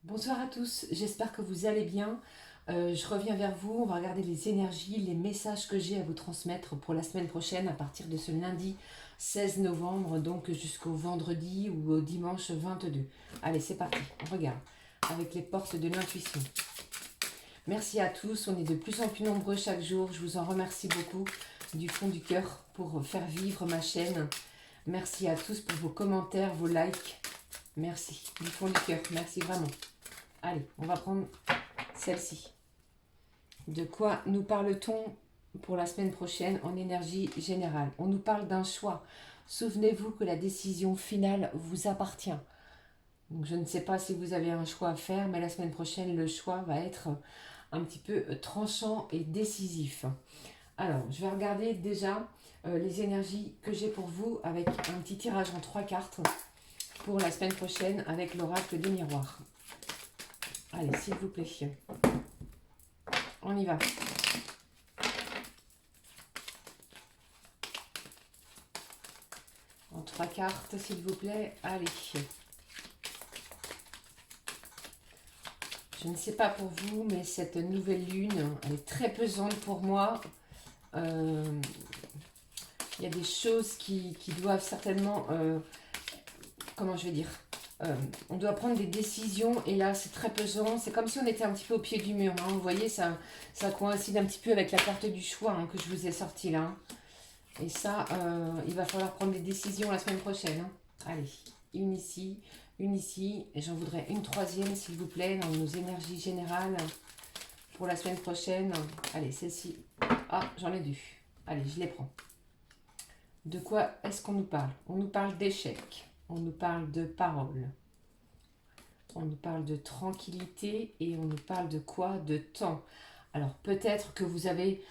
Bonsoir à tous, j'espère que vous allez bien. Je reviens vers vous, on va regarder les énergies, les messages que j'ai à vous transmettre pour la semaine prochaine à partir de ce lundi 16 novembre, donc jusqu'au vendredi ou au dimanche 22. Allez, c'est parti, on regarde avec les portes de l'intuition. Merci à tous, on est de plus en plus nombreux chaque jour, je vous en remercie beaucoup du fond du cœur pour faire vivre ma chaîne. Merci à tous pour vos commentaires, vos likes. Merci du fond du cœur, merci vraiment. Allez, on va prendre celle-ci. De quoi nous parle-t-on pour la semaine prochaine en énergie générale? On nous parle d'un choix. Souvenez-vous que la décision finale vous appartient. Donc, je ne sais pas si vous avez un choix à faire, mais la semaine prochaine, le choix va être un petit peu tranchant et décisif. Alors, je vais regarder déjà les énergies que j'ai pour vous avec un petit tirage en 3 cartes pour la semaine prochaine avec l'oracle des miroirs. Allez, s'il vous plaît. On y va. En 3 cartes, s'il vous plaît. Allez. Je ne sais pas pour vous, mais cette nouvelle lune, elle est très pesante pour moi. Il y a des choses qui doivent certainement... comment je vais dire on doit prendre des décisions et là c'est très pesant. C'est comme si on était un petit peu au pied du mur. Hein. Vous voyez, ça coïncide un petit peu avec la carte du choix que je vous ai sortie là. Et ça, il va falloir prendre des décisions la semaine prochaine. Allez, une ici, et j'en voudrais une troisième, s'il vous plaît, dans nos énergies générales pour la semaine prochaine. Allez, celle-ci. Ah, j'en ai deux. Allez, je les prends. De quoi est-ce qu'on nous parle? On nous parle d'échec, on nous parle de parole, on nous parle de tranquillité et on nous parle de quoi? De temps. Alors peut-être que vous allez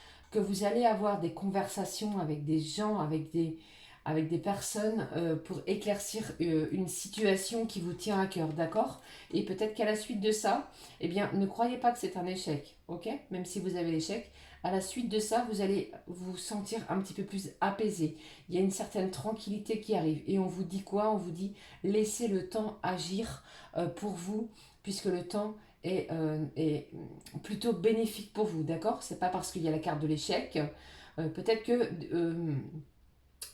avoir des conversations avec des gens, avec des personnes pour éclaircir une situation qui vous tient à cœur, d'accord? Et peut-être qu'à la suite de ça, eh bien, ne croyez pas que c'est un échec, ok? Même si vous avez l'échec, à la suite de ça, vous allez vous sentir un petit peu plus apaisé. Il y a une certaine tranquillité qui arrive. Et on vous dit quoi? On vous dit laissez le temps agir pour vous, puisque le temps est plutôt bénéfique pour vous, d'accord? C'est pas parce qu'il y a la carte de l'échec. Peut-être que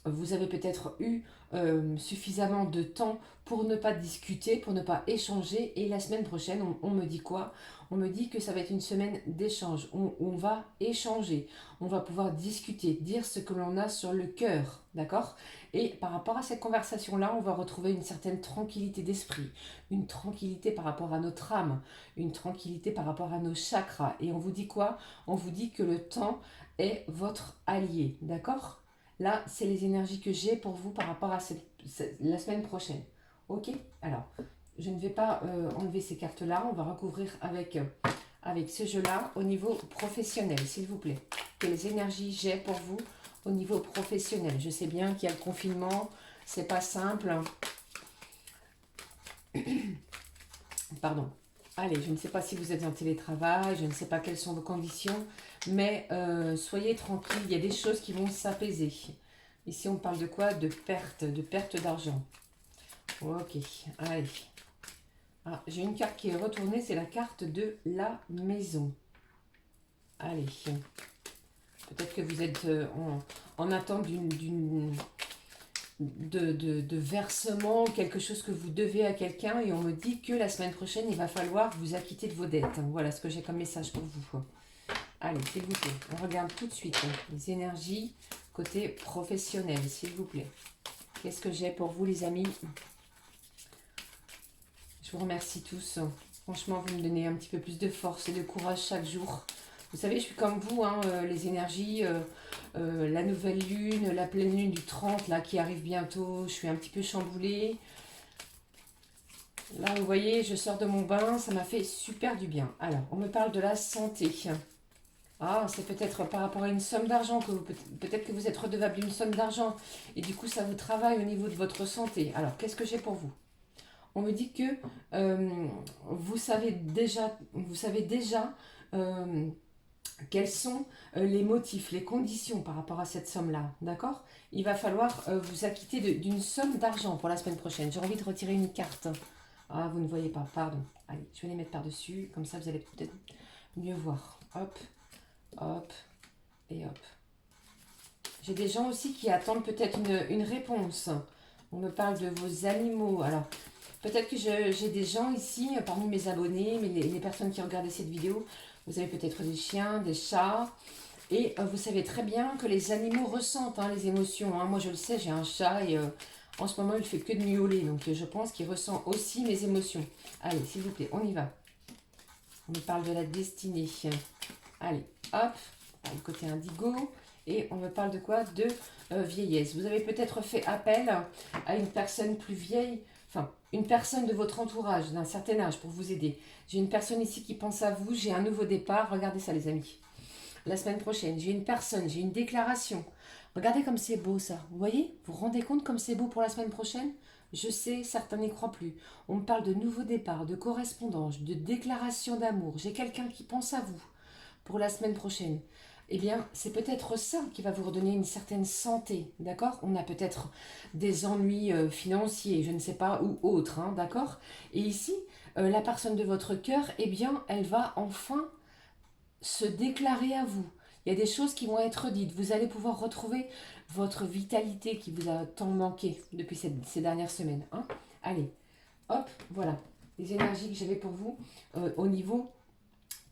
vous avez peut-être eu suffisamment de temps pour ne pas discuter, pour ne pas échanger. Et la semaine prochaine, on me dit quoi? On me dit que ça va être une semaine d'échange. On va échanger, on va pouvoir discuter, dire ce que l'on a sur le cœur, d'accord? Et par rapport à cette conversation-là, on va retrouver une certaine tranquillité d'esprit, une tranquillité par rapport à notre âme, une tranquillité par rapport à nos chakras. Et on vous dit quoi? On vous dit que le temps est votre allié, d'accord? Là, c'est les énergies que j'ai pour vous par rapport à la semaine prochaine. Ok? Alors, je ne vais pas enlever ces cartes-là. On va recouvrir avec ce jeu-là au niveau professionnel, s'il vous plaît. Quelles énergies j'ai pour vous au niveau professionnel? Je sais bien qu'il y a le confinement. C'est pas simple. Pardon. Allez, je ne sais pas si vous êtes en télétravail, je ne sais pas quelles sont vos conditions, mais soyez tranquille, il y a des choses qui vont s'apaiser. Ici, on parle de quoi? De perte d'argent. Ok, allez. Ah, j'ai une carte qui est retournée, c'est la carte de la maison. Allez. Peut-être que vous êtes en attente de versement, quelque chose que vous devez à quelqu'un et on me dit que la semaine prochaine, il va falloir vous acquitter de vos dettes. Voilà ce que j'ai comme message pour vous. Allez, s'il vous plaît, on regarde tout de suite les énergies côté professionnel, s'il vous plaît. Qu'est-ce que j'ai pour vous, les amis? Je vous remercie tous. Franchement, vous me donnez un petit peu plus de force et de courage chaque jour. Vous savez, je suis comme vous, les énergies, la nouvelle lune, la pleine lune du 30, là, qui arrive bientôt. Je suis un petit peu chamboulée. Là, vous voyez, je sors de mon bain, ça m'a fait super du bien. Alors, on me parle de la santé. Ah, c'est peut-être par rapport à une somme d'argent, que peut-être que vous êtes redevable d'une somme d'argent. Et du coup, ça vous travaille au niveau de votre santé. Alors, qu'est-ce que j'ai pour vous? On me dit que vous savez déjà quels sont les motifs, les conditions par rapport à cette somme-là, d'accord? Il va falloir vous acquitter d'une somme d'argent pour la semaine prochaine. J'ai envie de retirer une carte. Ah, vous ne voyez pas, pardon. Allez, je vais les mettre par-dessus, comme ça vous allez peut-être mieux voir. Hop, hop, et hop. J'ai des gens aussi qui attendent peut-être une réponse. On me parle de vos animaux. Alors, peut-être que j'ai des gens ici, parmi mes abonnés, mais les personnes qui regardaient cette vidéo, vous avez peut-être des chiens, des chats. Et vous savez très bien que les animaux ressentent les émotions. Moi, je le sais, j'ai un chat et en ce moment, il fait que de miauler. Donc, je pense qu'il ressent aussi mes émotions. Allez, s'il vous plaît, on y va. On me parle de la destinée. Allez, hop, le côté indigo. Et on me parle de quoi? De vieillesse. Vous avez peut-être fait appel à une personne plus vieille, enfin, une personne de votre entourage, d'un certain âge, pour vous aider. J'ai une personne ici qui pense à vous. J'ai un nouveau départ. Regardez ça, les amis. La semaine prochaine, j'ai une personne, j'ai une déclaration. Regardez comme c'est beau ça. Vous voyez? Vous vous rendez compte comme c'est beau pour la semaine prochaine? Je sais, certains n'y croient plus. On me parle de nouveau départ, de correspondance, de déclaration d'amour. J'ai quelqu'un qui pense à vous pour la semaine prochaine. Eh bien, c'est peut-être ça qui va vous redonner une certaine santé, d'accord? On a peut-être des ennuis financiers, je ne sais pas, ou autres, d'accord? Et ici, la personne de votre cœur, eh bien, elle va enfin se déclarer à vous. Il y a des choses qui vont être dites. Vous allez pouvoir retrouver votre vitalité qui vous a tant manqué depuis ces dernières semaines. Allez, hop, voilà. Les énergies que j'avais pour vous au niveau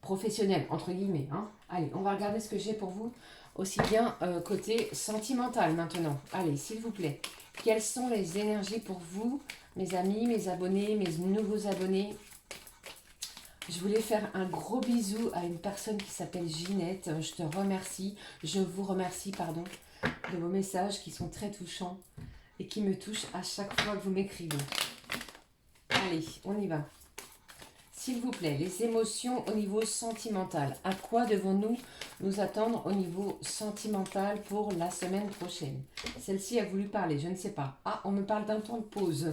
professionnel, entre guillemets. Allez, on va regarder ce que j'ai pour vous aussi bien côté sentimental maintenant. Allez, s'il vous plaît. Quelles sont les énergies pour vous, mes amis, mes abonnés, mes nouveaux abonnés? Je voulais faire un gros bisou à une personne qui s'appelle Ginette. Je te remercie, je vous remercie, pardon, de vos messages qui sont très touchants et qui me touchent à chaque fois que vous m'écrivez. Allez, on y va. S'il vous plaît, les émotions au niveau sentimental. À quoi devons-nous nous attendre au niveau sentimental pour la semaine prochaine? Celle-ci a voulu parler, je ne sais pas. Ah, on me parle d'un temps de pause.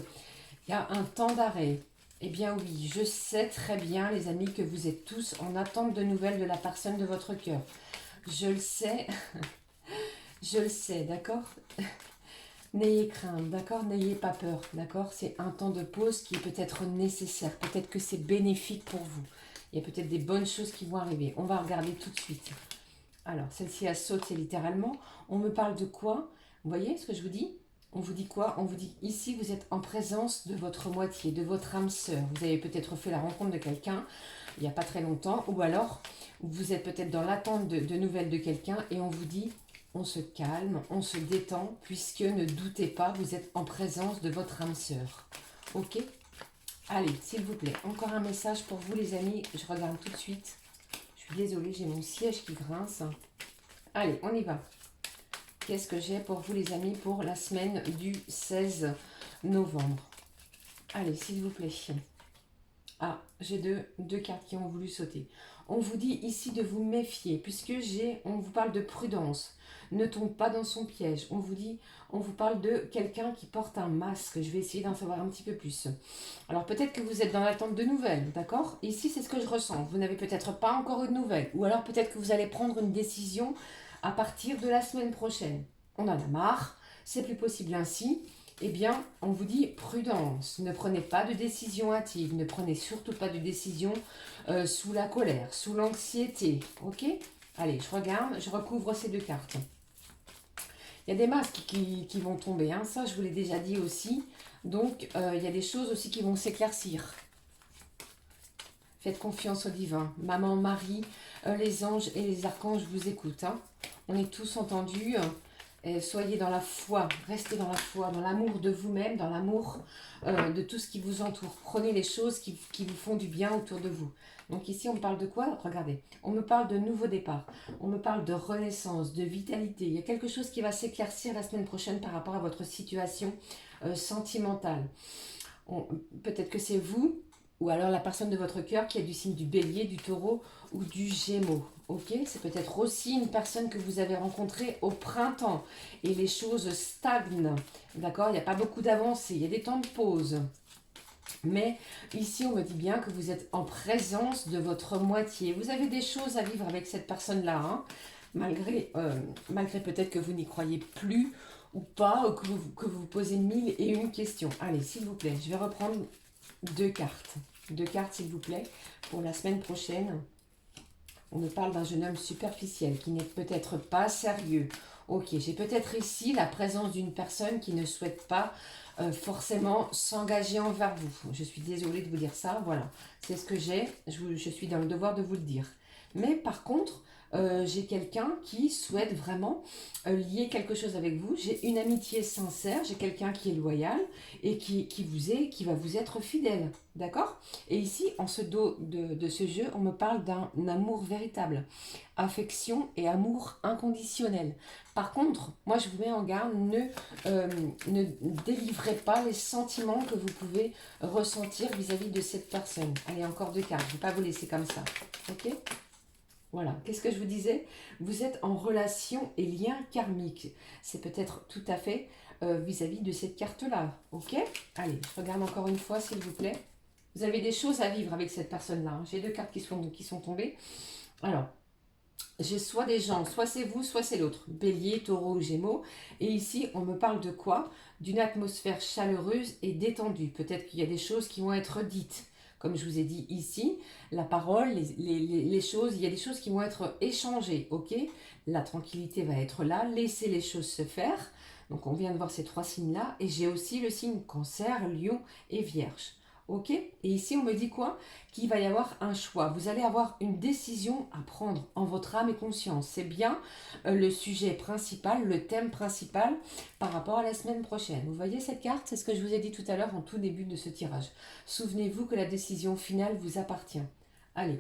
Il y a un temps d'arrêt. Eh bien oui, je sais très bien, les amis, que vous êtes tous en attente de nouvelles de la personne de votre cœur. Je le sais, je le sais, d'accord? N'ayez crainte, d'accord? N'ayez pas peur, d'accord? C'est un temps de pause qui est peut-être nécessaire. Peut-être que c'est bénéfique pour vous. Il y a peut-être des bonnes choses qui vont arriver. On va regarder tout de suite. Alors, celle-ci, elle saute, c'est littéralement. On me parle de quoi? Vous voyez ce que je vous dis? On vous dit quoi? On vous dit ici, vous êtes en présence de votre moitié, de votre âme sœur. Vous avez peut-être fait la rencontre de quelqu'un il n'y a pas très longtemps, ou alors vous êtes peut-être dans l'attente de nouvelles de quelqu'un et on vous dit on se calme, on se détend, puisque ne doutez pas, vous êtes en présence de votre âme sœur. Ok? Allez, s'il vous plaît, encore un message pour vous les amis. Je regarde tout de suite. Je suis désolée, j'ai mon siège qui grince. Allez, on y va. Qu'est-ce que j'ai pour vous les amis pour la semaine du 16 novembre? Allez, s'il vous plaît. Ah, j'ai deux cartes qui ont voulu sauter. On vous dit ici de vous méfier, puisque on vous parle de prudence. Ne tombe pas dans son piège. On vous parle de quelqu'un qui porte un masque. Je vais essayer d'en savoir un petit peu plus. Alors peut-être que vous êtes dans l'attente de nouvelles, d'accord? Ici, c'est ce que je ressens. Vous n'avez peut-être pas encore eu de nouvelles. Ou alors peut-être que vous allez prendre une décision à partir de la semaine prochaine. On en a marre. C'est plus possible ainsi. Eh bien, on vous dit prudence, ne prenez pas de décision hâtive, ne prenez surtout pas de décision sous la colère, sous l'anxiété, ok? Allez, je regarde, je recouvre ces deux cartes. Il y a des masques qui vont tomber, ça je vous l'ai déjà dit aussi, donc il y a des choses aussi qui vont s'éclaircir. Faites confiance au divin, maman, Marie, les anges et les archanges vous écoutent, On est tous entendus. Soyez dans la foi, restez dans la foi, dans l'amour de vous-même, dans l'amour de tout ce qui vous entoure. Prenez les choses qui vous font du bien autour de vous. Donc ici, on me parle de quoi? Regardez, on me parle de nouveau départ. On me parle de renaissance, de vitalité. Il y a quelque chose qui va s'éclaircir la semaine prochaine par rapport à votre situation sentimentale. Peut-être que c'est vous ou alors la personne de votre cœur qui a du signe du bélier, du taureau ou du gémeaux. Ok, c'est peut-être aussi une personne que vous avez rencontrée au printemps et les choses stagnent, d'accord? Il n'y a pas beaucoup d'avancées, il y a des temps de pause. Mais ici, on me dit bien que vous êtes en présence de votre moitié. Vous avez des choses à vivre avec cette personne-là, malgré peut-être que vous n'y croyez plus ou pas, ou que vous vous posez 1001 questions. Allez, s'il vous plaît, je vais reprendre deux cartes. Deux cartes, s'il vous plaît, pour la semaine prochaine. On me parle d'un jeune homme superficiel qui n'est peut-être pas sérieux. Ok, j'ai peut-être ici la présence d'une personne qui ne souhaite pas forcément s'engager envers vous. Je suis désolée de vous dire ça, voilà. C'est ce que j'ai, je suis dans le devoir de vous le dire. Mais par contre, j'ai quelqu'un qui souhaite vraiment lier quelque chose avec vous. J'ai une amitié sincère, j'ai quelqu'un qui est loyal et qui va vous être fidèle. D'accord? Et ici, en ce dos de ce jeu, on me parle d'un amour véritable. Affection et amour inconditionnel. Par contre, moi je vous mets en garde, ne délivrez pas les sentiments que vous pouvez ressentir vis-à-vis de cette personne. Allez, encore deux cartes, je ne vais pas vous laisser comme ça. Ok? Voilà, qu'est-ce que je vous disais? Vous êtes en relation et lien karmique. C'est peut-être tout à fait vis-à-vis de cette carte-là. Ok? Allez, je regarde encore une fois, s'il vous plaît. Vous avez des choses à vivre avec cette personne-là. Hein. J'ai deux cartes qui sont tombées. Alors, j'ai soit des gens, soit c'est vous, soit c'est l'autre. Bélier, taureau ou gémeaux. Et ici, on me parle de quoi? D'une atmosphère chaleureuse et détendue. Peut-être qu'il y a des choses qui vont être dites. Comme je vous ai dit ici, la parole, les choses, il y a des choses qui vont être échangées, ok? La tranquillité va être là, laissez les choses se faire. Donc on vient de voir ces trois signes-là. Et j'ai aussi le signe Cancer, Lion et Vierge. Ok? Et ici, on me dit quoi? Qu'il va y avoir un choix. Vous allez avoir une décision à prendre en votre âme et conscience. C'est bien le sujet principal, le thème principal par rapport à la semaine prochaine. Vous voyez cette carte? C'est ce que je vous ai dit tout à l'heure en tout début de ce tirage. Souvenez-vous que la décision finale vous appartient. Allez,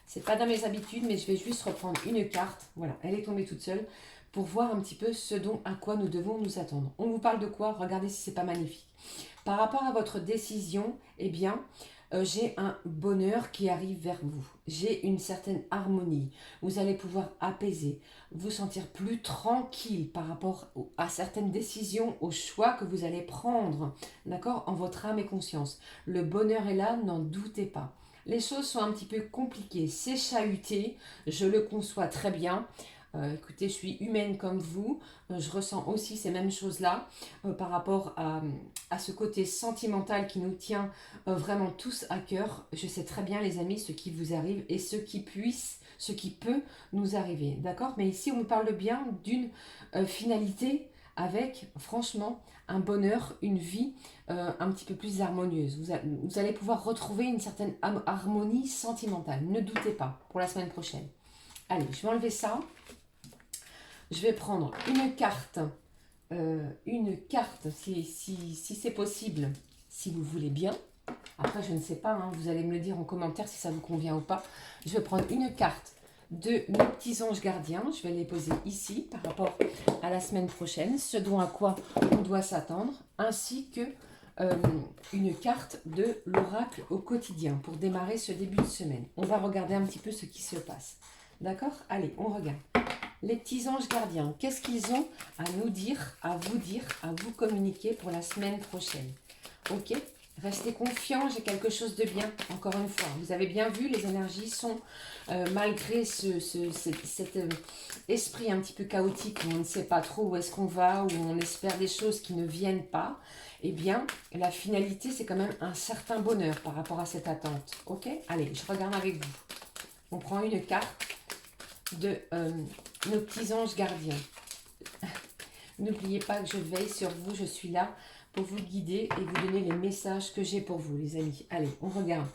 c'est pas dans mes habitudes, mais je vais juste reprendre une carte. Voilà, elle est tombée toute seule pour voir un petit peu ce dont à quoi nous devons nous attendre. On vous parle de quoi? Regardez si c'est pas magnifique. Par rapport à votre décision, eh bien, j'ai un bonheur qui arrive vers vous. J'ai une certaine harmonie. Vous allez pouvoir apaiser, vous sentir plus tranquille par rapport à certaines décisions, aux choix que vous allez prendre, d'accord, en votre âme et conscience. Le bonheur est là, n'en doutez pas. Les choses sont un petit peu compliquées, c'est chahuté, je le conçois très bien. Écoutez, je suis humaine comme vous, je ressens aussi ces mêmes choses-là par rapport à ce côté sentimental qui nous tient vraiment tous à cœur. Je sais très bien, les amis, ce qui vous arrive et ce qui peut nous arriver, d'accord? Mais ici, on me parle bien d'une finalité avec, franchement, un bonheur, une vie un petit peu plus harmonieuse. Vous allez pouvoir retrouver une certaine harmonie sentimentale. Ne doutez pas, pour la semaine prochaine. Allez, je vais enlever ça. Je vais prendre une carte si c'est possible, si vous voulez bien. Après, je ne sais pas, hein, vous allez me le dire en commentaire si ça vous convient ou pas. Je vais prendre une carte de mes petits anges gardiens. Je vais les poser ici par rapport à la semaine prochaine, ce dont à quoi on doit s'attendre, ainsi que une carte de l'oracle au quotidien pour démarrer ce début de semaine. On va regarder un petit peu ce qui se passe. D'accord? Allez, on regarde. Les petits anges gardiens, qu'est-ce qu'ils ont à nous dire, à vous communiquer pour la semaine prochaine? Ok? Restez confiants, j'ai quelque chose de bien, encore une fois. Vous avez bien vu, les énergies sont, malgré cet esprit un petit peu chaotique où on ne sait pas trop où est-ce qu'on va, où on espère des choses qui ne viennent pas, eh bien, la finalité, c'est quand même un certain bonheur par rapport à cette attente. Ok? Allez, je regarde avec vous. On prend une carte de nos petits anges gardiens. N'oubliez pas que je veille sur vous, je suis là pour vous guider et vous donner les messages que j'ai pour vous, les amis. Allez, on regarde.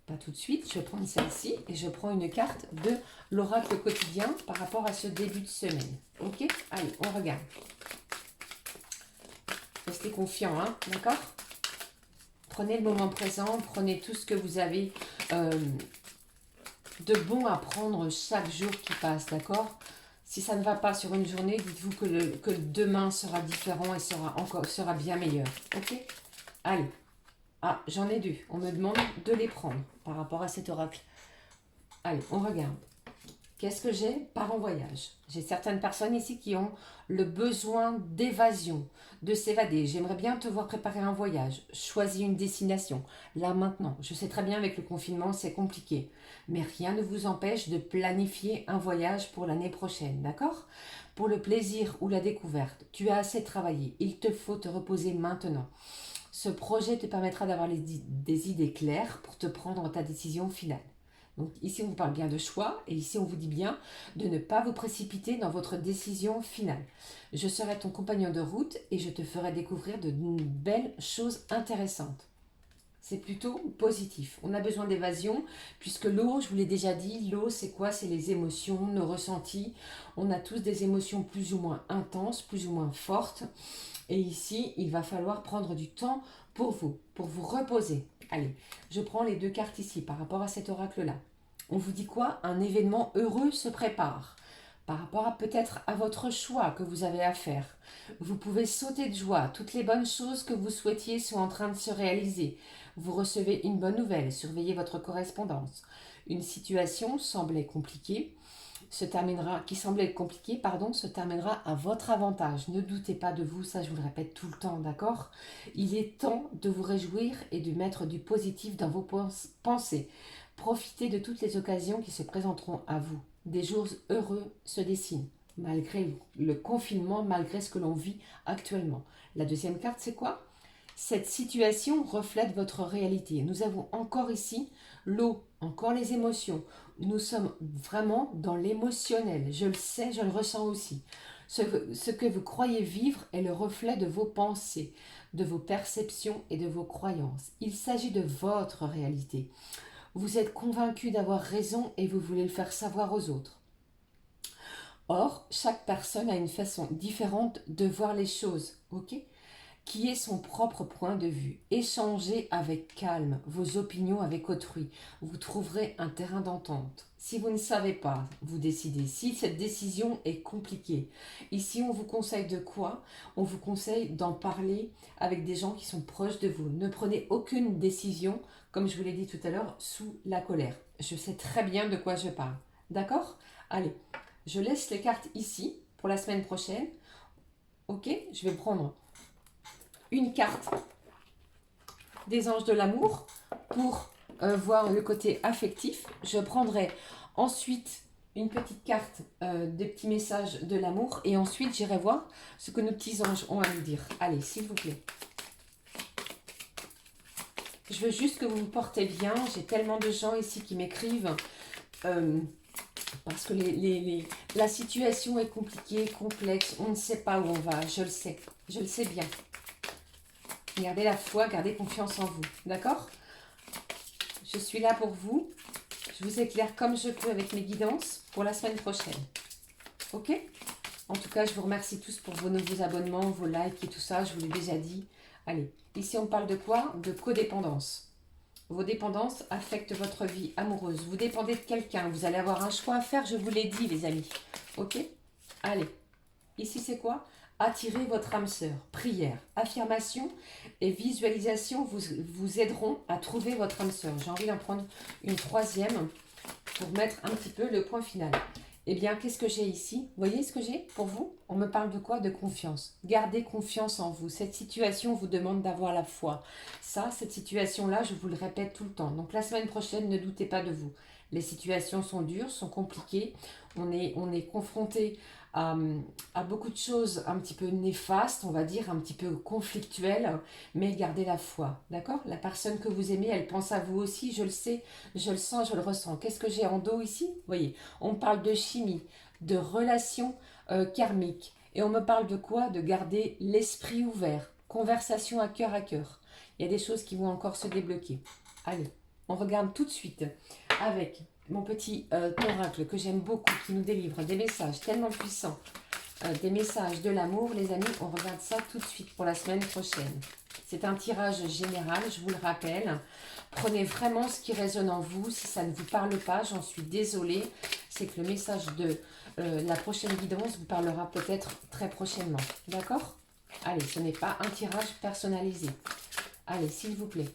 Pas tout de suite, je vais prendre celle-ci et je prends une carte de l'oracle quotidien par rapport à ce début de semaine. Ok? Allez, on regarde. Restez confiants, hein? D'accord? Prenez le moment présent, prenez tout ce que vous avez de bon à prendre chaque jour qui passe, d'accord? Si ça ne va pas sur une journée, dites-vous que le demain sera différent et sera bien meilleur. Ok? Allez. Ah, j'en ai deux. On me demande de les prendre par rapport à cet oracle. Allez, on regarde. Qu'est-ce que j'ai? Part en voyage. J'ai certaines personnes ici qui ont le besoin d'évasion, de s'évader. J'aimerais bien te voir préparer un voyage. Choisis une destination. Là, maintenant. Je sais très bien, avec le confinement, c'est compliqué. Mais rien ne vous empêche de planifier un voyage pour l'année prochaine, d'accord? Pour le plaisir ou la découverte, tu as assez travaillé. Il te faut te reposer maintenant. Ce projet te permettra d'avoir des idées claires pour te prendre ta décision finale. Donc ici, on vous parle bien de choix et ici, on vous dit bien de ne pas vous précipiter dans votre décision finale. Je serai ton compagnon de route et je te ferai découvrir de belles choses intéressantes. C'est plutôt positif. On a besoin d'évasion puisque l'eau, je vous l'ai déjà dit, l'eau c'est quoi? C'est les émotions, nos ressentis. On a tous des émotions plus ou moins intenses, plus ou moins fortes. Et ici, il va falloir prendre du temps pour vous reposer. Allez, je prends les 2 cartes ici par rapport à cet oracle-là. On vous dit quoi? Un événement heureux se prépare. Par rapport à peut-être à votre choix que vous avez à faire. Vous pouvez sauter de joie. Toutes les bonnes choses que vous souhaitiez sont en train de se réaliser. Vous recevez une bonne nouvelle. Surveillez votre correspondance. Une situation semblait compliquée. Qui semblait compliquée, se terminera à votre avantage. Ne doutez pas de vous, ça je vous le répète tout le temps, d'accord? Il est temps de vous réjouir et de mettre du positif dans vos pensées. Profitez de toutes les occasions qui se présenteront à vous. Des jours heureux se dessinent, malgré le confinement, malgré ce que l'on vit actuellement. La deuxième carte, c'est quoi? Cette situation reflète votre réalité. Nous avons encore ici l'eau, encore les émotions. Nous sommes vraiment dans l'émotionnel. Je le sais, je le ressens aussi. Ce que vous croyez vivre est le reflet de vos pensées, de vos perceptions et de vos croyances. Il s'agit de votre réalité. Vous êtes convaincu d'avoir raison et vous voulez le faire savoir aux autres. Or, chaque personne a une façon différente de voir les choses, ok? Qui est son propre point de vue. Échangez avec calme vos opinions avec autrui. Vous trouverez un terrain d'entente. Si vous ne savez pas, vous décidez. Si cette décision est compliquée, ici on vous conseille de quoi? On vous conseille d'en parler avec des gens qui sont proches de vous. Ne prenez aucune décision, comme je vous l'ai dit tout à l'heure, sous la colère. Je sais très bien de quoi je parle. D'accord? Allez, je laisse les cartes ici pour la semaine prochaine. Ok? Je vais prendre une carte des anges de l'amour pour voir le côté affectif. Je prendrai ensuite une petite carte des petits messages de l'amour et ensuite j'irai voir ce que nos petits anges ont à nous dire. Allez, s'il vous plaît. Je veux juste que vous vous portez bien. J'ai tellement de gens ici qui m'écrivent parce que la situation est compliquée, complexe. On ne sait pas où on va. Je le sais. Je le sais bien. Gardez la foi, gardez confiance en vous. D'accord? Je suis là pour vous. Je vous éclaire comme je peux avec mes guidances pour la semaine prochaine. Ok? En tout cas, je vous remercie tous pour vos nouveaux abonnements, vos likes et tout ça. Je vous l'ai déjà dit. Allez, ici on parle de quoi? De codépendance. Vos dépendances affectent votre vie amoureuse. Vous dépendez de quelqu'un. Vous allez avoir un choix à faire, je vous l'ai dit, les amis. Ok? Allez. Ici, c'est quoi? Attirez votre âme sœur. Prière, affirmation et visualisation vous aideront à trouver votre âme sœur. J'ai envie d'en prendre une troisième pour mettre un petit peu le point final. Eh bien, qu'est-ce que j'ai ici? Vous voyez ce que j'ai pour vous? On me parle de quoi? De confiance. Gardez confiance en vous. Cette situation vous demande d'avoir la foi. Ça, cette situation-là, je vous le répète tout le temps. Donc, la semaine prochaine, ne doutez pas de vous. Les situations sont dures, sont compliquées. On est confronté à beaucoup de choses un petit peu néfastes, on va dire, un petit peu conflictuelles, mais gardez la foi, d'accord? La personne que vous aimez, elle pense à vous aussi, je le sais, je le sens, je le ressens. Qu'est-ce que j'ai en dos ici? Vous voyez, on parle de chimie, de relations karmiques, et on me parle de quoi? De garder l'esprit ouvert, conversation à cœur. Il y a des choses qui vont encore se débloquer. Allez, on regarde tout de suite avec mon petit oracle que j'aime beaucoup, qui nous délivre des messages tellement puissants, des messages de l'amour. Les amis, on regarde ça tout de suite pour la semaine prochaine. C'est un tirage général, je vous le rappelle. Prenez vraiment ce qui résonne en vous. Si ça ne vous parle pas, j'en suis désolée. C'est que le message de la prochaine guidance vous parlera peut-être très prochainement. D'accord? Allez, ce n'est pas un tirage personnalisé. Allez, s'il vous plaît.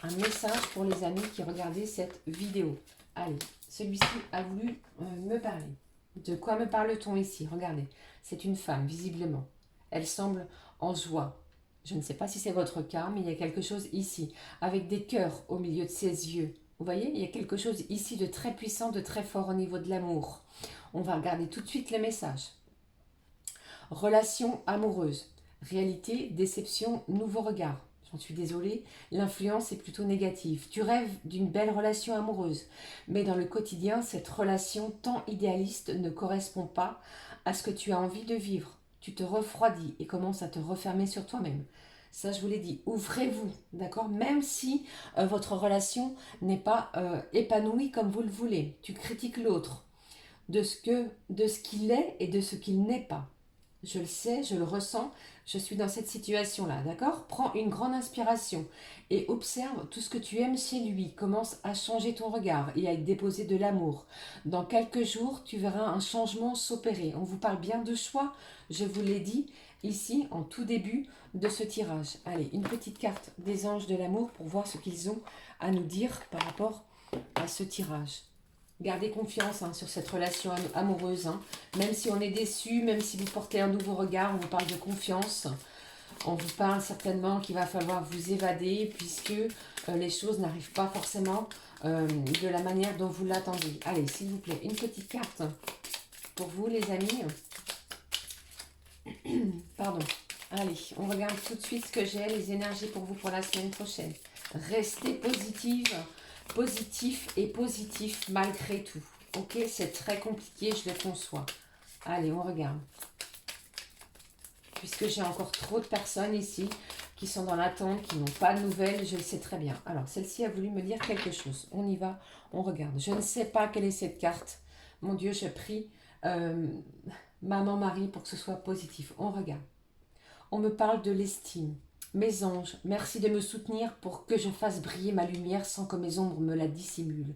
Un message pour les amis qui regardaient cette vidéo. Allez, celui-ci a voulu me parler. De quoi me parle-t-on ici? Regardez, c'est une femme, visiblement. Elle semble en joie. Je ne sais pas si c'est votre cas, mais il y a quelque chose ici, avec des cœurs au milieu de ses yeux. Vous voyez, il y a quelque chose ici de très puissant, de très fort au niveau de l'amour. On va regarder tout de suite le message. Relation amoureuse. Réalité, déception, nouveau regard. j'en suis désolée, l'influence est plutôt négative. Tu rêves d'une belle relation amoureuse, mais dans le quotidien, cette relation tant idéaliste ne correspond pas à ce que tu as envie de vivre. Tu te refroidis et commences à te refermer sur toi-même. Ça, je vous l'ai dit, ouvrez-vous, d'accord? Même si votre relation n'est pas épanouie comme vous le voulez. Tu critiques l'autre de ce qu'il est et de ce qu'il n'est pas. Je le sais, je le ressens, je suis dans cette situation-là, d'accord? Prends une grande inspiration et observe tout ce que tu aimes chez lui. Commence à changer ton regard et à y déposer de l'amour. Dans quelques jours, tu verras un changement s'opérer. On vous parle bien de choix, je vous l'ai dit ici en tout début de ce tirage. Allez, une petite carte des anges de l'amour pour voir ce qu'ils ont à nous dire par rapport à ce tirage. Gardez confiance sur cette relation amoureuse, même si on est déçu, même si vous portez un nouveau regard, on vous parle de confiance. On vous parle certainement qu'il va falloir vous évader puisque les choses n'arrivent pas forcément de la manière dont vous l'attendez. Allez, s'il vous plaît, une petite carte pour vous les amis. Pardon. Allez, on regarde tout de suite ce que j'ai, les énergies pour vous pour la semaine prochaine. Restez positive. Positif et positif malgré tout. Ok, c'est très compliqué, je le conçois. Allez, on regarde. Puisque j'ai encore trop de personnes ici qui sont dans l'attente, qui n'ont pas de nouvelles, je le sais très bien. Alors, celle-ci a voulu me dire quelque chose. On y va, on regarde. Je ne sais pas quelle est cette carte. Mon Dieu, je prie Maman Marie pour que ce soit positif. On regarde. On me parle de l'estime. Mes anges, merci de me soutenir pour que je fasse briller ma lumière sans que mes ombres me la dissimulent.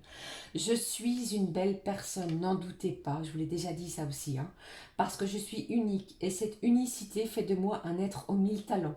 Je suis une belle personne, n'en doutez pas, je vous l'ai déjà dit ça aussi, parce que je suis unique et cette unicité fait de moi un être aux 1000 talents.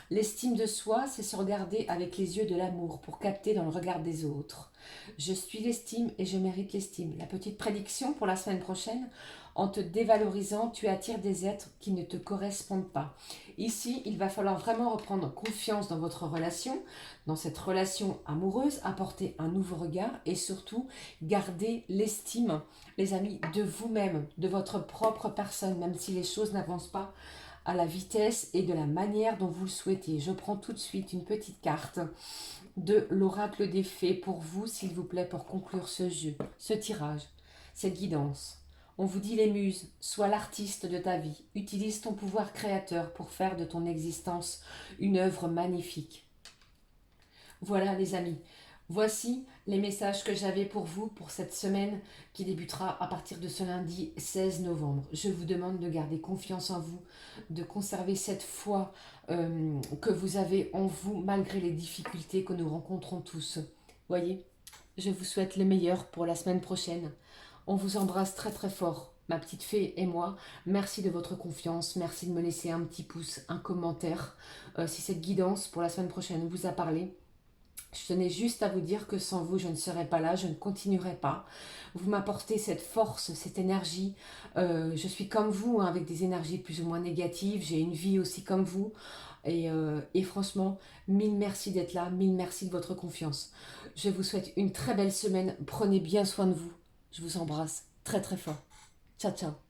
L'estime de soi, c'est se regarder avec les yeux de l'amour pour capter dans le regard des autres. Je suis l'estime et je mérite l'estime. La petite prédiction pour la semaine prochaine, en te dévalorisant, tu attires des êtres qui ne te correspondent pas. Ici, il va falloir vraiment reprendre confiance dans votre relation, dans cette relation amoureuse, apporter un nouveau regard et surtout garder l'estime, les amis, de vous-même, de votre propre personne, même si les choses n'avancent pas à la vitesse et de la manière dont vous le souhaitez. Je prends tout de suite une petite carte de l'oracle des fées pour vous, s'il vous plaît, pour conclure ce jeu, ce tirage, cette guidance. On vous dit les muses, sois l'artiste de ta vie, utilise ton pouvoir créateur pour faire de ton existence une œuvre magnifique. Voilà les amis, voici les messages que j'avais pour vous pour cette semaine qui débutera à partir de ce lundi 16 novembre. Je vous demande de garder confiance en vous, de conserver cette foi que vous avez en vous malgré les difficultés que nous rencontrons tous. Voyez, je vous souhaite le meilleur pour la semaine prochaine. On vous embrasse très très fort, ma petite fée et moi. Merci de votre confiance, merci de me laisser un petit pouce, un commentaire. Si cette guidance pour la semaine prochaine vous a parlé, je tenais juste à vous dire que sans vous, je ne serais pas là, je ne continuerai pas. Vous m'apportez cette force, cette énergie. Je suis comme vous, avec des énergies plus ou moins négatives. J'ai une vie aussi comme vous. Et franchement, mille merci d'être là, mille merci de votre confiance. Je vous souhaite une très belle semaine. Prenez bien soin de vous. Je vous embrasse très très fort. Ciao, ciao.